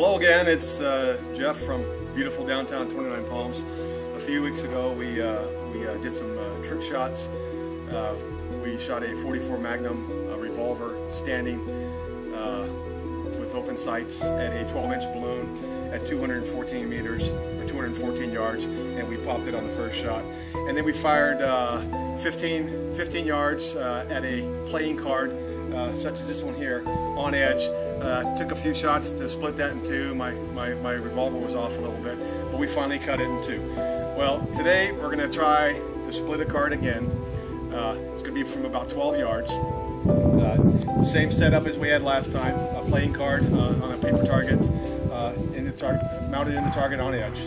Hello again, it's Jeff from beautiful downtown 29 Palms. A few weeks ago we did some trick shots. We shot a 44 Magnum revolver standing with open sights at a 12-inch balloon at 214 meters or 214 yards, and we popped it on the first shot. And then we fired 15 yards at a playing card such as this one here on edge. Took a few shots to split that in two. My revolver was off a little bit, but we finally cut it in two. Well, today we're going to try to split a card again. It's going to be from about 12 yards. Same setup as we had last time. A playing card on a paper target, mounted in the target on edge.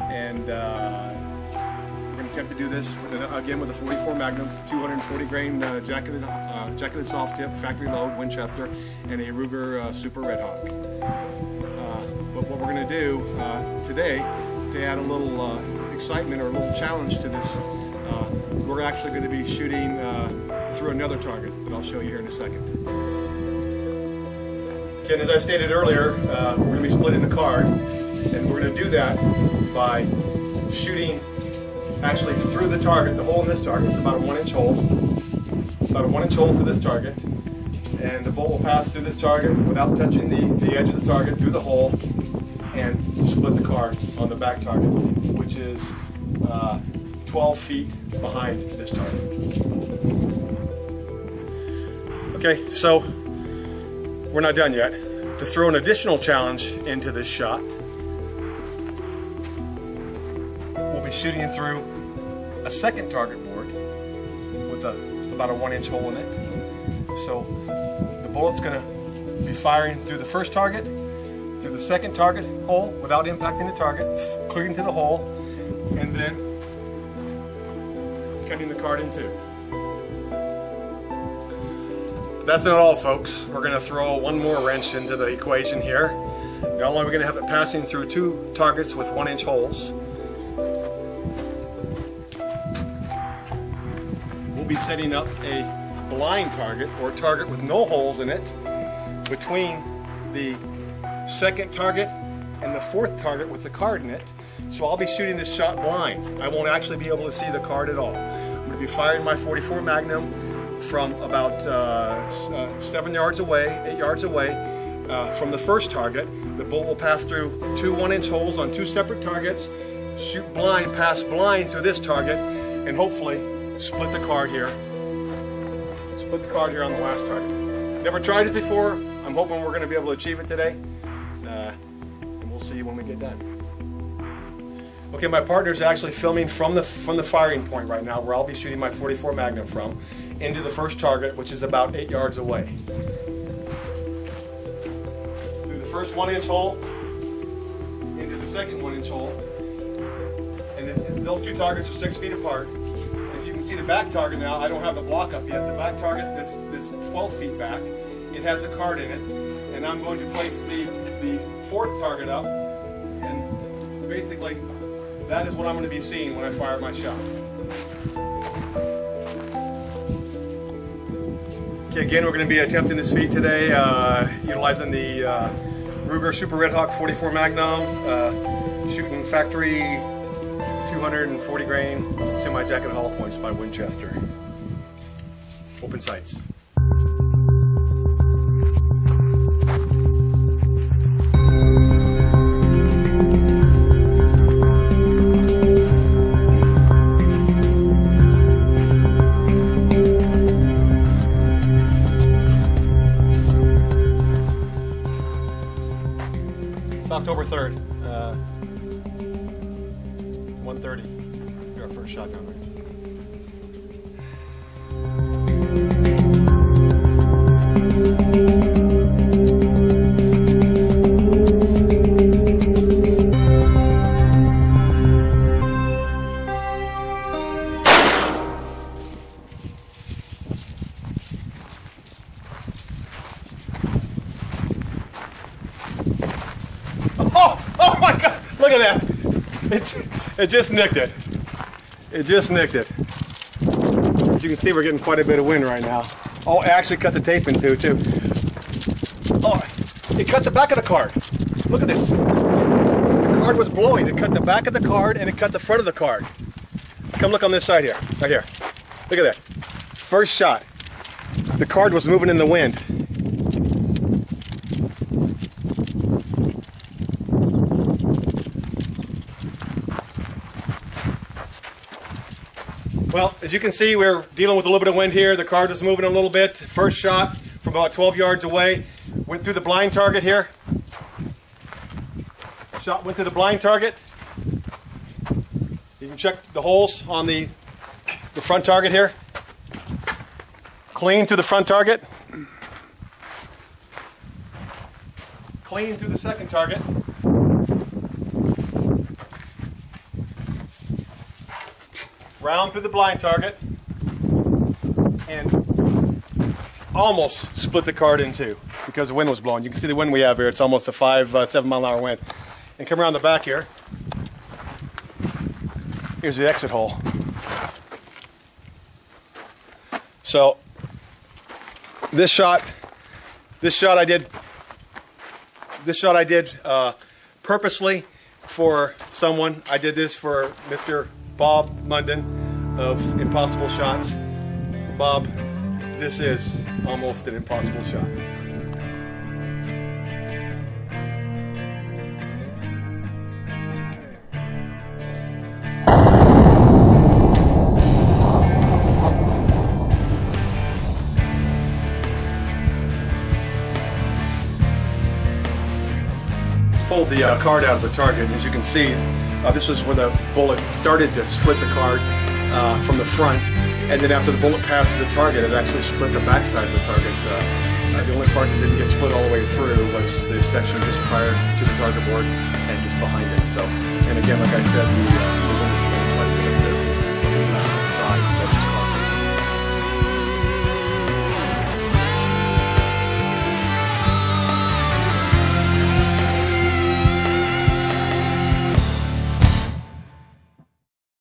And we're going to attempt to do this again with a 44 Magnum, 240 grain jacketed soft tip, factory load Winchester, and a Ruger Super Red Hawk. But what we're going to do today, to add a little excitement or a little challenge to this, we're actually going to be shooting through another target that I'll show you here in a second. Again, as I stated earlier, we're going to be splitting the card, and we're going to do that by shooting actually through the target. The hole in this target is about a 1-inch hole. About a 1-inch hole for this target, and the bolt will pass through this target without touching the edge of the target through the hole, and split the card on the back target, which is 12 feet behind this target. Okay, so we're not done yet. To throw an additional challenge into this shot, we'll be shooting through a second target board with about a 1-inch hole in it. So the bullet's going to be firing through the first target, through the second target hole without impacting the target, clearing to the hole, and then cutting the card in two. But that's not all, folks. We're going to throw one more wrench into the equation here. Not only are we going to have it passing through two targets with 1-inch holes, we'll be setting up a blind target, or a target with no holes in it, between the second target and the fourth target with the card in it. So I'll be shooting this shot blind. I won't actually be able to see the card at all. I'm going to be firing my 44 Magnum from about 7 yards away, 8 yards away from the first target. The bullet will pass through two 1-inch holes on two separate targets, shoot blind, pass blind through this target, and hopefully split the card here. Split the card here on the last target. Never tried it before. I'm hoping we're going to be able to achieve it today. And we'll see when we get done. Okay, my partner's actually filming from the firing point right now, where I'll be shooting my 44 Magnum from, into the first target, which is about 8 yards away. Through the first 1-inch hole, into the second 1-inch hole, and those two targets are 6 feet apart. If you can see the back target now, I don't have the block up yet. The back target that's 12 feet back, it has a card in it, and I'm going to place the fourth target up, and basically that is what I'm going to be seeing when I fire my shot. Okay, again, we're going to be attempting this feat today, utilizing the Ruger Super Red Hawk 44 Magnum, shooting factory 240 grain semi-jacket hollow points by Winchester. Open sights. It's October 3rd, 1:30, our first shotgun range. Oh my God! Look at that! It just nicked it. It just nicked it. As you can see, we're getting quite a bit of wind right now. Oh, it actually cut the tape in two, too. Oh, it cut the back of the card. Look at this. The card was blowing. It cut the back of the card and it cut the front of the card. Come look on this side here. Right here. Look at that. First shot. The card was moving in the wind. Well, as you can see, we're dealing with a little bit of wind here. The card was moving a little bit. First shot from about 12 yards away. Went through the blind target here. Shot went through the blind target. You can check the holes on the front target here. Clean through the front target. Clean through the second target. Round through the blind target. And almost split the card in two because the wind was blowing. You can see the wind we have here. It's almost a 5-7 mile an hour wind. And come around the back here. Here's the exit hole. So this shot I did purposely for someone. I did this for Mr. Bob Munden of Impossible Shots. Bob, this is almost an impossible shot. Pulled the card out of the target, and as you can see, this was where the bullet started to split the card from the front, and then after the bullet passed through the target, it actually split the back side of the target. The only part that didn't get split all the way through was the section just prior to the target board and just behind it. So, and again, like I said, the wind was blowing quite a bit up there from the side, so it's